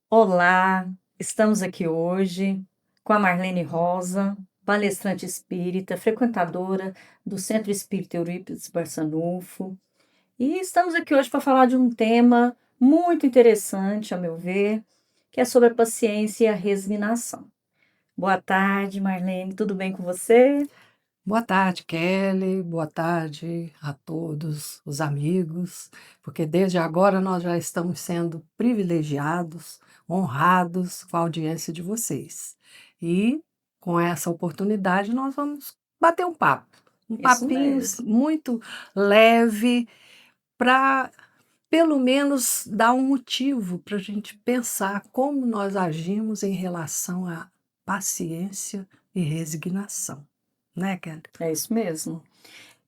Olá, estamos aqui hoje com a Marlene Rosa, palestrante espírita, frequentadora do Centro Espírita Eurípides Barçanufo. E estamos aqui hoje para falar de um tema muito interessante, a meu ver, que é sobre a paciência e a resignação. Boa tarde, Marlene, tudo bem com você? Boa tarde, Kelly. Boa tarde a todos os amigos, porque desde agora nós já estamos sendo privilegiados, honrados com a audiência de vocês. E com essa oportunidade nós vamos bater um Isso papinho mesmo. muito leve para pelo menos dar um motivo para a gente pensar como nós agimos em relação à paciência e resignação, né, Kelly? É isso mesmo.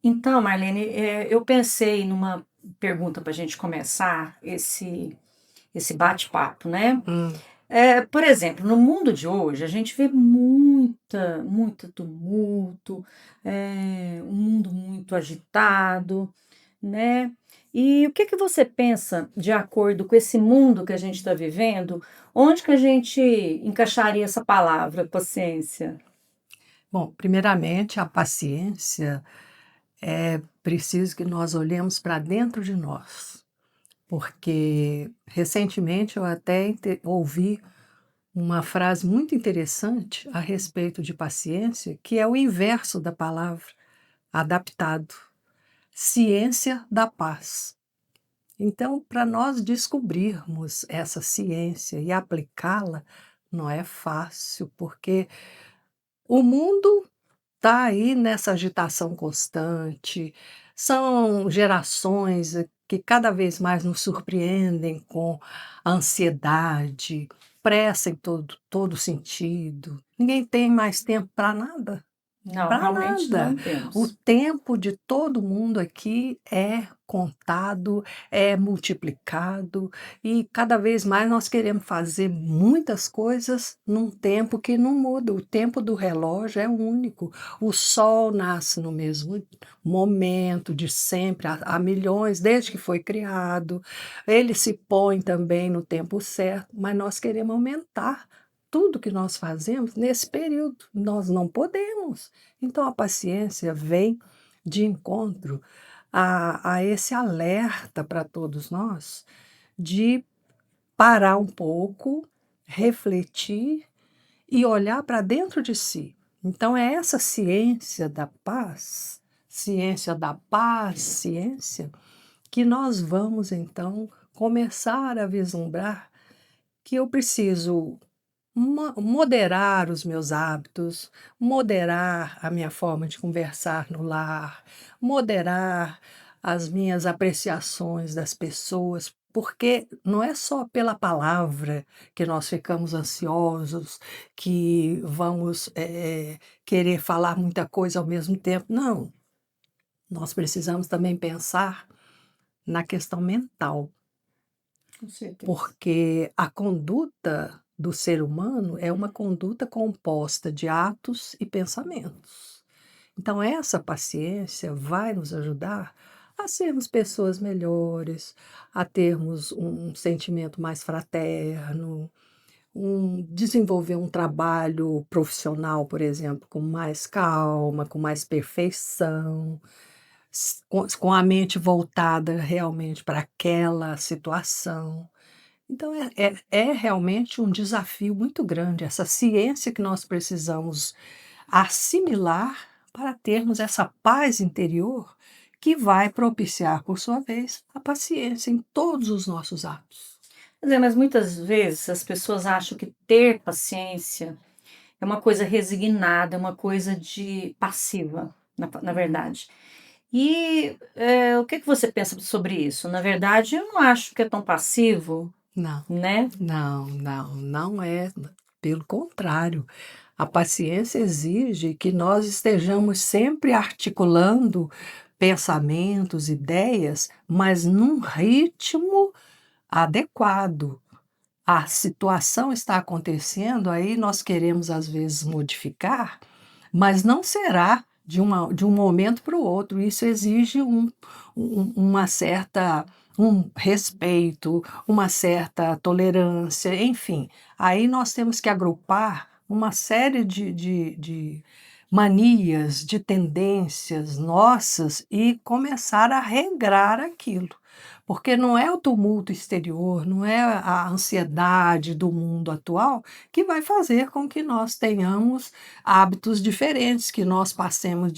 Então, Marlene, eu pensei numa pergunta para a gente começar esse bate-papo, né? Hum. Por exemplo, no mundo de hoje, a gente vê muito tumulto, um mundo muito agitado, né? E o que que você pensa, de acordo com esse mundo que a gente está vivendo, onde que a gente encaixaria essa palavra, paciência? Bom, primeiramente, a paciência é preciso que nós olhemos para dentro de nós, porque recentemente eu até ouvi uma frase muito interessante a respeito de paciência, que é o inverso da palavra adaptado, ciência da paz. Então, para nós descobrirmos essa ciência e aplicá-la, não é fácil, porque o mundo está aí nessa agitação constante, são gerações que cada vez mais nos surpreendem com a ansiedade, pressa em todo sentido. Ninguém tem mais tempo para nada. Não, Para realmente nada. não O temos. tempo de todo mundo aqui é contado, é multiplicado e cada vez mais nós queremos fazer muitas coisas num tempo que não muda. O tempo do relógio é único. O sol nasce no mesmo momento de sempre, há milhões, desde que foi criado. Ele se põe também no tempo certo, mas nós queremos aumentar tudo que nós fazemos nesse período. Nós não podemos. Então, a paciência vem de encontro a esse alerta para todos nós de parar um pouco, refletir e olhar para dentro de si. Então, é essa ciência da paciência, que nós vamos então começar a vislumbrar que eu preciso moderar os meus hábitos, moderar a minha forma de conversar no lar, moderar as minhas apreciações das pessoas, porque não é só pela palavra que nós ficamos ansiosos, que vamos, querer falar muita coisa ao mesmo tempo. Não, nós precisamos também pensar na questão mental. Com certeza. Porque a conduta do ser humano é uma conduta composta de atos e pensamentos. Então, essa paciência vai nos ajudar a sermos pessoas melhores, a termos um sentimento mais fraterno, desenvolver um trabalho profissional, por exemplo, com mais calma, com mais perfeição, com a mente voltada realmente para aquela situação. Então é realmente um desafio muito grande, essa ciência que nós precisamos assimilar para termos essa paz interior que vai propiciar, por sua vez, a paciência em todos os nossos atos. Mas muitas vezes as pessoas acham que ter paciência é uma coisa resignada, é uma coisa de passiva, na verdade. E, o que que você pensa sobre isso? Na verdade, eu não acho que é tão passivo, Não, né. não é, pelo contrário. A paciência exige que nós estejamos sempre articulando pensamentos, ideias, mas num ritmo adequado. A situação está acontecendo, aí nós queremos às vezes modificar, mas não será de um momento para o outro. Isso exige uma certa um respeito, uma certa tolerância, enfim. Aí nós temos que agrupar uma série de manias, de tendências nossas e começar a regrar aquilo. Porque não é o tumulto exterior, não é a ansiedade do mundo atual que vai fazer com que nós tenhamos hábitos diferentes, que nós passemos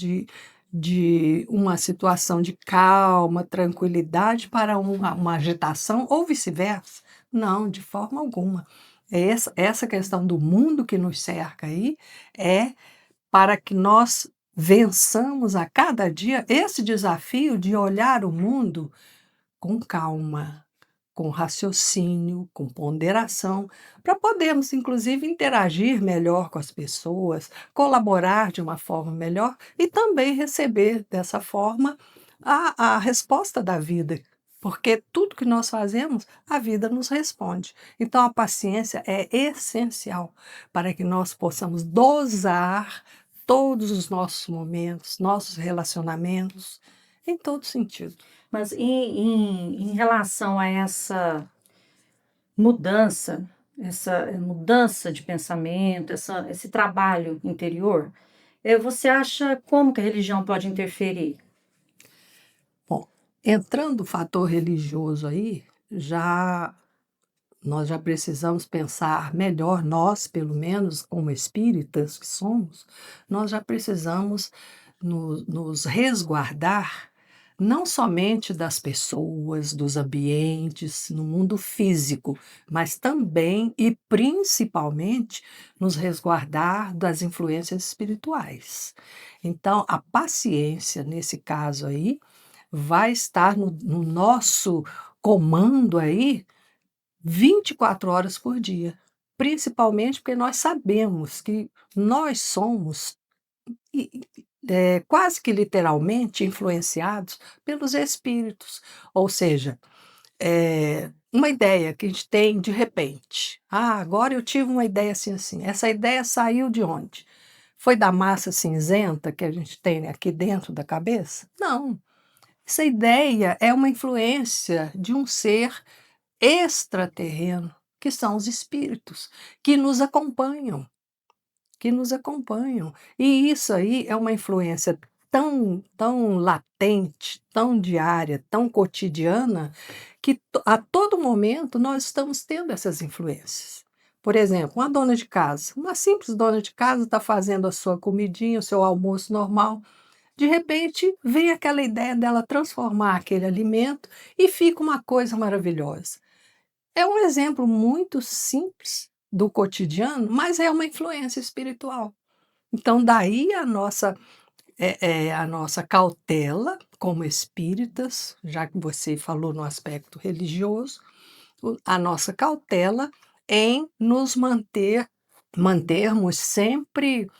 de uma situação de calma, tranquilidade para uma agitação ou vice-versa. Não, de forma alguma. Essa questão do mundo que nos cerca aí é para que nós vençamos a cada dia esse desafio de olhar o mundo com calma, com raciocínio, com ponderação, para podermos, inclusive, interagir melhor com as pessoas, colaborar de uma forma melhor e também receber dessa forma a resposta da vida. Porque tudo que nós fazemos, a vida nos responde. Então, a paciência é essencial para que nós possamos dosar todos os nossos momentos, nossos relacionamentos, em todo sentido. Mas em relação a mudança, essa mudança de pensamento, esse trabalho interior, você acha como que a religião pode interferir? Bom, entrando o fator religioso aí, nós já precisamos pensar melhor, nós, pelo menos, como espíritas que somos, nós já precisamos nos resguardar não somente das pessoas, dos ambientes, no mundo físico, mas também e principalmente nos resguardar das influências espirituais. Então, a paciência, nesse caso aí, vai estar no nosso comando aí 24 horas por dia, principalmente porque nós sabemos que nós somos quase que literalmente influenciados pelos espíritos, ou seja, uma ideia que a gente tem de repente. Ah, agora eu tive uma ideia assim, assim. Essa ideia saiu de onde? Foi da massa cinzenta que a gente tem aqui dentro da cabeça? Não. Essa ideia é uma influência de um ser extraterreno, que são os espíritos, que nos acompanham, que nos acompanham. E isso aí é uma influência tão latente, tão diária, tão cotidiana, que a todo momento nós estamos tendo essas influências. Por exemplo, uma dona de casa, uma simples dona de casa está fazendo a sua comidinha, o seu almoço normal. De repente, vem aquela ideia dela transformar aquele alimento e fica uma coisa maravilhosa. É um exemplo muito simples do cotidiano, mas é uma influência espiritual. Então, daí a nossa cautela como espíritas, já que você falou no aspecto religioso, a nossa cautela em nos mantermos sempre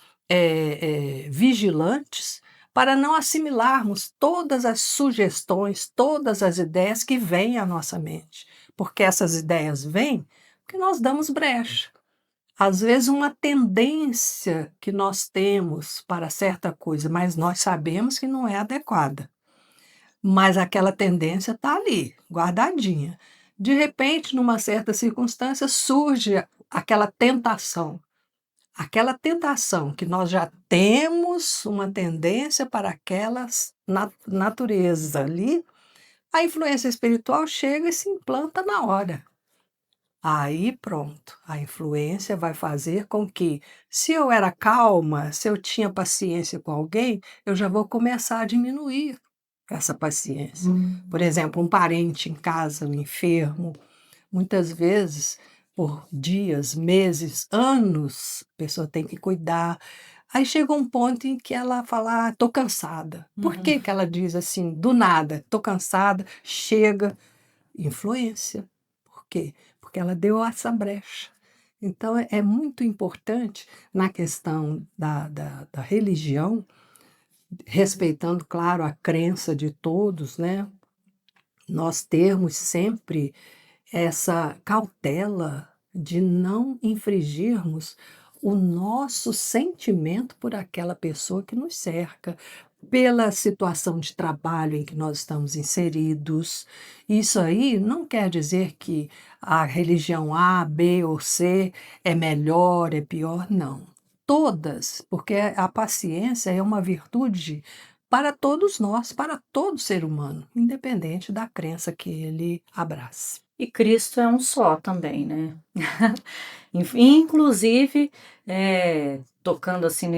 vigilantes para não assimilarmos todas as sugestões, todas as ideias que vêm à nossa mente. Porque essas ideias vêm porque nós damos brecha. Às vezes, uma tendência que nós temos para certa coisa, mas nós sabemos que não é adequada. Mas aquela tendência está ali, guardadinha. De repente, numa certa circunstância, surge aquela tentação que nós já temos uma tendência para aquela natureza ali, a influência espiritual chega e se implanta na hora. Aí pronto, a influência vai fazer com que, se eu era calma, se eu tinha paciência com alguém, eu já vou começar a diminuir essa paciência. Por exemplo, um parente em casa, um enfermo, muitas vezes, por dias, meses, anos, a pessoa tem que cuidar. Aí chega um ponto em que ela fala: "Ah, tô cansada". Por que que ela diz assim, do nada: "Tô cansada", chega influência. Por quê? Porque ela deu essa brecha. Então é muito importante na questão da religião, respeitando, claro, a crença de todos, né, nós termos sempre essa cautela de não infringirmos o nosso sentimento por aquela pessoa que nos cerca. pela situação de trabalho em que nós estamos inseridos. Isso aí não quer dizer que a religião A, B ou C é melhor, é pior, não. Todas, porque a paciência é uma virtude para todos nós, para todo ser humano, independente da crença que ele abrace. E Cristo é um só também, né? Inclusive, tocando assim,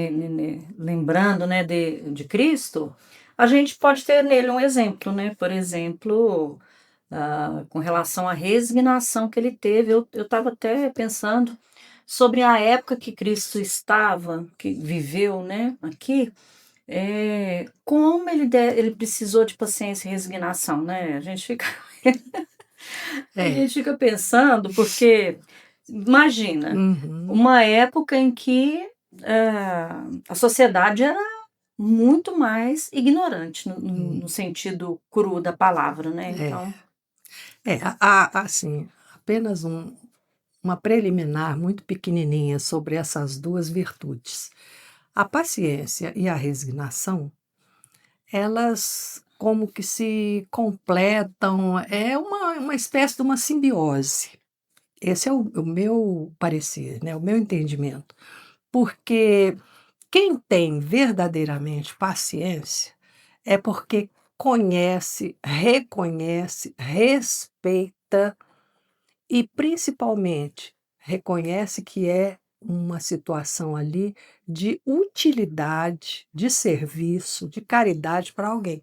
lembrando, né, de Cristo, a gente pode ter nele um exemplo, né? Por exemplo, com relação à resignação que ele teve, eu estava até pensando sobre a época que Cristo estava, que viveu, né, aqui, como ele precisou de paciência e resignação, né? A É. gente fica pensando, porque imagina, Uhum. uma época em que a sociedade era muito mais ignorante, no Hum. sentido cru da palavra, né? É. Então, Assim, apenas uma preliminar muito pequenininha sobre essas duas virtudes. A paciência e a resignação, elas como que se completam, é uma espécie de uma simbiose. Esse é o meu parecer, né, o meu entendimento. Porque quem tem verdadeiramente paciência é porque conhece, reconhece, respeita e principalmente reconhece que é uma situação ali de utilidade, de serviço, de caridade para alguém.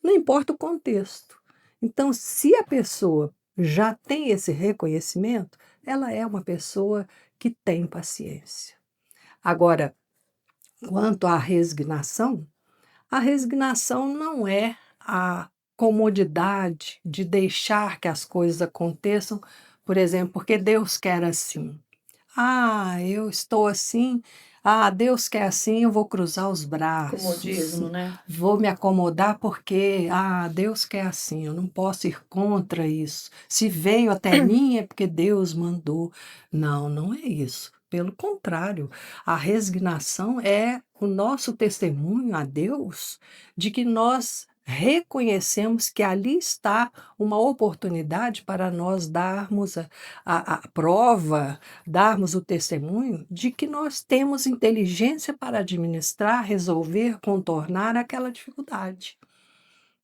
Não importa o contexto. Então, se a pessoa já tem esse reconhecimento, ela é uma pessoa que tem paciência. Agora, quanto à resignação, a resignação não é a comodidade de deixar que as coisas aconteçam, por exemplo, porque Deus quer assim. Ah, eu estou assim. Ah, Deus quer assim, eu vou cruzar os braços, comodismo, né? vou me acomodar porque, Deus quer assim, eu não posso ir contra isso. Se veio até mim é porque Deus mandou. Não, não é isso. Pelo contrário, a resignação é o nosso testemunho a Deus de que nós reconhecemos que ali está uma oportunidade para nós darmos a prova, darmos o testemunho de que nós temos inteligência para administrar, resolver, contornar aquela dificuldade.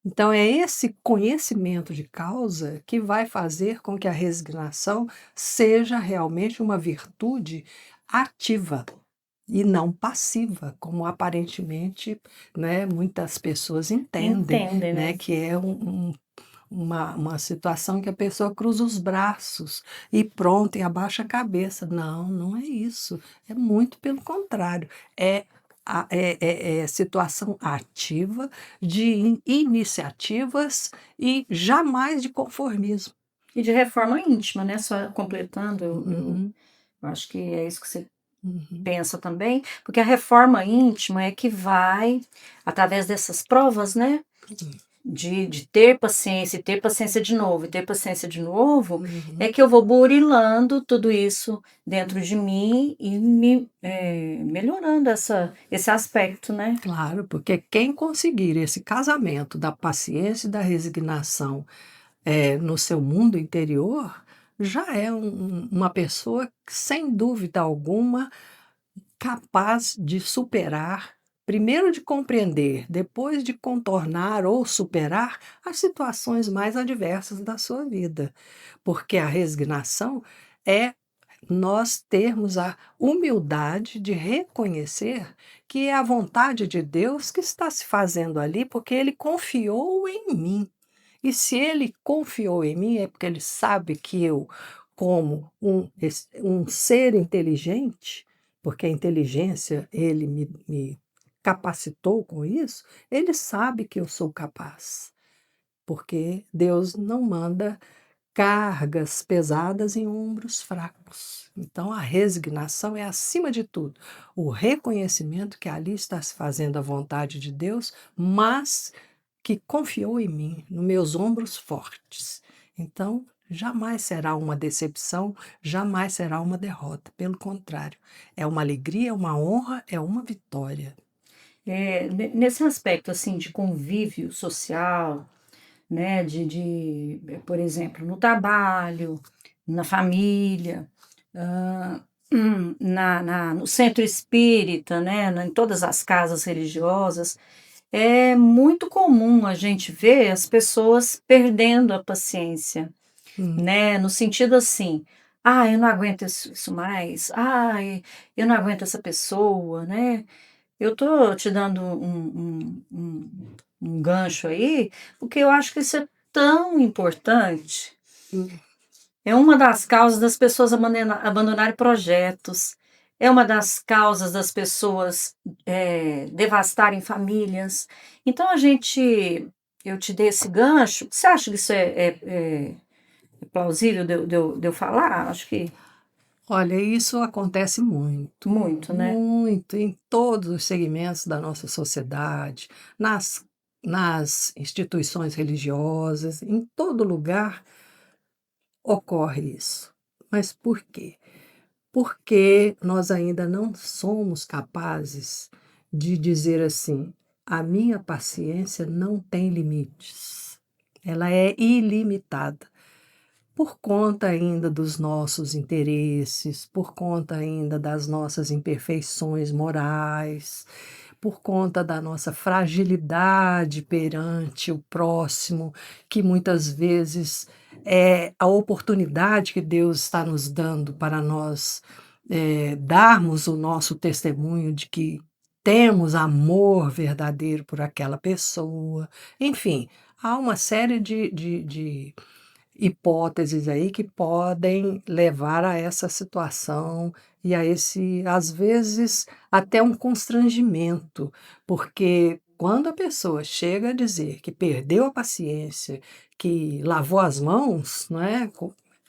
Então, é esse conhecimento de causa que vai fazer com que a resignação seja realmente uma virtude ativa e não passiva, como aparentemente, né, muitas pessoas entendem, Entendem, né, né? que é uma situação que a pessoa cruza os braços e pronto, e abaixa a cabeça. Não, não é isso. É muito pelo contrário. É situação ativa de iniciativas e jamais de conformismo. E de reforma íntima, né? Só completando, Uhum, eu acho que é isso que você uhum, pensa também, porque a reforma íntima é que vai, através dessas provas, né? De ter paciência, e ter paciência de novo, e ter paciência de novo, é uhum. que eu vou burilando tudo isso dentro de mim e melhorando esse aspecto, né? Claro, porque quem conseguir esse casamento da paciência e da resignação no seu mundo interior, já é uma pessoa, sem dúvida alguma, capaz de superar, primeiro de compreender, depois de contornar ou superar as situações mais adversas da sua vida. Porque a resignação é nós termos a humildade de reconhecer que é a vontade de Deus que está se fazendo ali, porque Ele confiou em mim. E se Ele confiou em mim, é porque Ele sabe que eu, como um ser inteligente, porque a inteligência, Ele me capacitou com isso, Ele sabe que eu sou capaz, porque Deus não manda cargas pesadas em ombros fracos. Então, a resignação é, acima de tudo, o reconhecimento que ali está se fazendo a vontade de Deus, mas que confiou em mim, nos meus ombros fortes. Então, jamais será uma decepção, jamais será uma derrota. Pelo contrário, é uma alegria, é uma honra, é uma vitória. Nesse aspecto, assim, de convívio social, né, por exemplo, no trabalho, na família, hã, no centro espírita, né, em todas as casas religiosas, é muito comum a gente ver as pessoas perdendo a paciência, Hum, né, no sentido assim: "Ah, eu não aguento isso mais. Ai, eu não aguento essa pessoa", né. Eu tô te dando um gancho aí, porque eu acho que isso é tão importante. hum. É uma das causas das pessoas abandonarem projetos, é uma das causas das pessoas, devastarem famílias. Então eu te dei esse gancho, você acha que isso é plausível de eu falar? Acho que Olha, isso acontece muito, muito, né. muito em todos os segmentos da nossa sociedade, nas nas instituições religiosas, em todo lugar ocorre isso. Mas por quê? Porque nós ainda não somos capazes de dizer assim: "A minha paciência não tem limites, ela é ilimitada". Por conta ainda dos nossos interesses, por conta ainda das nossas imperfeições morais, por conta da nossa fragilidade perante o próximo, que muitas vezes é a oportunidade que Deus está nos dando para nós, darmos o nosso testemunho de que temos amor verdadeiro por aquela pessoa. Enfim, há uma série de hipóteses aí que podem levar a essa situação e a esse, às vezes, até um constrangimento, porque quando a pessoa chega a dizer que perdeu a paciência, que lavou as mãos, não é?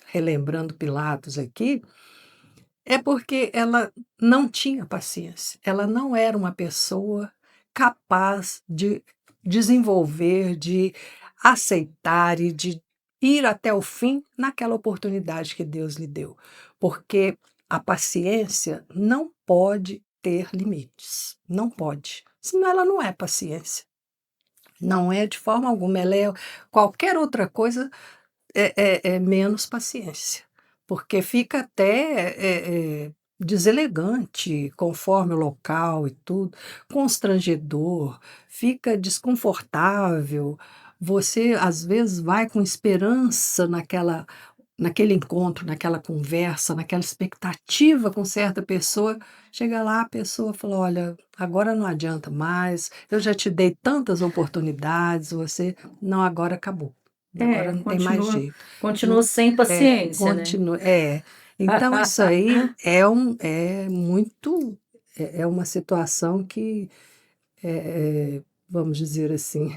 Relembrando Pilatos aqui, é porque ela não tinha paciência, ela não era uma pessoa capaz de desenvolver, de aceitar e de ir até o fim naquela oportunidade que Deus lhe deu, porque a paciência não pode ter limites, não pode, senão ela não é paciência, não é de forma alguma, ela é qualquer outra coisa é menos paciência, porque fica até, deselegante conforme o local e tudo, constrangedor, fica desconfortável. Você, às vezes, vai com esperança naquele encontro, naquela conversa, naquela expectativa com certa pessoa, chega lá, a pessoa fala: "Olha, agora não adianta mais, eu já te dei tantas oportunidades, você não, agora acabou". Agora É, não tem mais jeito. continua Não sem paciência, né. continua então isso aí é muito é uma situação que, vamos dizer assim,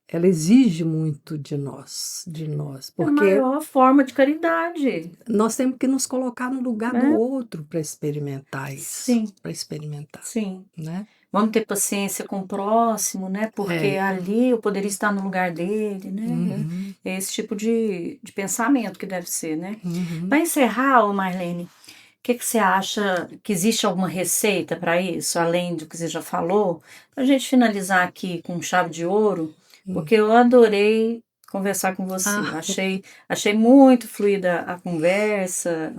ela exige muito de nós, É a porque maior forma de caridade, nós temos que nos colocar no lugar do né. outro para experimentar isso, Sim, para experimentar, sim. né. Vamos ter paciência com o próximo, né, porque É. ali eu poderia estar no lugar dele, né. Uhum, É esse tipo de pensamento que deve ser, né. uhum. Para encerrar, ô Marlene, o que que você acha que existe alguma receita para isso, além do que você já falou? Para a gente finalizar aqui com chave de ouro, Hum. porque eu adorei conversar com você. Ah, Achei muito fluida a conversa,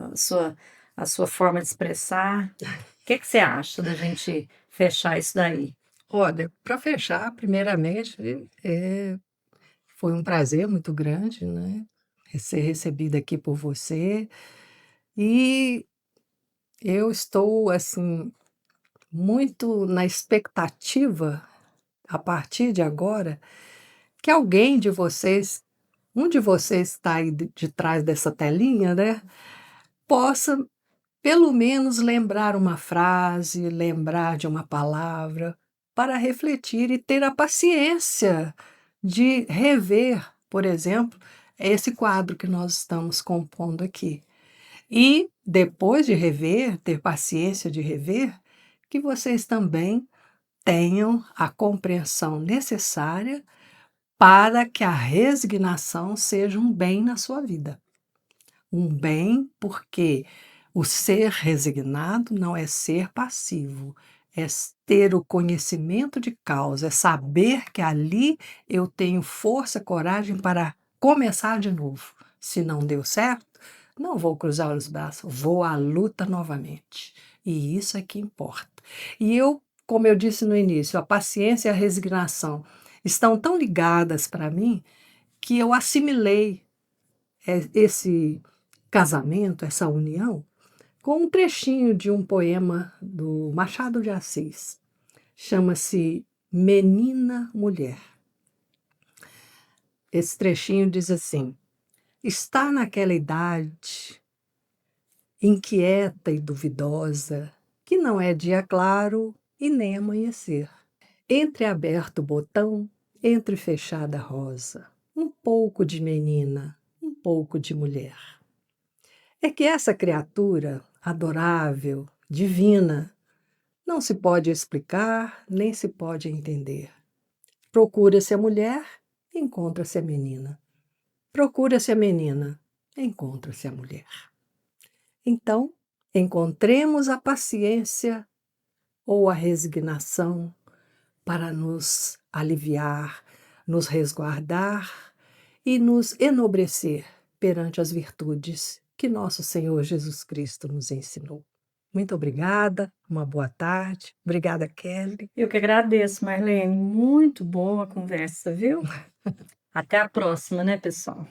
a sua forma de expressar. O que que você acha da gente fechar isso daí? olha, para fechar, primeiramente, foi um prazer muito grande, né, ser recebida aqui por você, e eu estou, assim, muito na expectativa, a partir de agora, que alguém de vocês, um de vocês está aí de trás dessa telinha, né, possa pelo menos lembrar uma frase, lembrar de uma palavra, para refletir e ter a paciência de rever, por exemplo, esse quadro que nós estamos compondo aqui. E depois de rever, ter paciência de rever, que vocês também tenham a compreensão necessária para que a resignação seja um bem na sua vida. Um bem, porque o ser resignado não é ser passivo, é ter o conhecimento de causa, é saber que ali eu tenho força, coragem para começar de novo. Se não deu certo, não vou cruzar os braços, vou à luta novamente. E isso é que importa. E eu, como eu disse no início, a paciência e a resignação estão tão ligadas para mim que eu assimilei esse casamento, essa união, com um trechinho de um poema do Machado de Assis. Chama-se Menina Mulher. Esse trechinho diz assim: está naquela idade inquieta e duvidosa, que não é dia claro e nem amanhecer. Entre aberto botão, entre fechada rosa, um pouco de menina, um pouco de mulher. É que essa criatura adorável, divina, não se pode explicar, nem se pode entender. Procura-se a mulher, encontra-se a menina. Procura-se a menina, encontra-se a mulher. Então, encontremos a paciência ou a resignação para nos aliviar, nos resguardar e nos enobrecer perante as virtudes que nosso Senhor Jesus Cristo nos ensinou. Muito obrigada, uma boa tarde. Obrigada, Kelly. Eu que agradeço, Marlene. Muito boa a conversa, viu? Até a próxima, né, pessoal?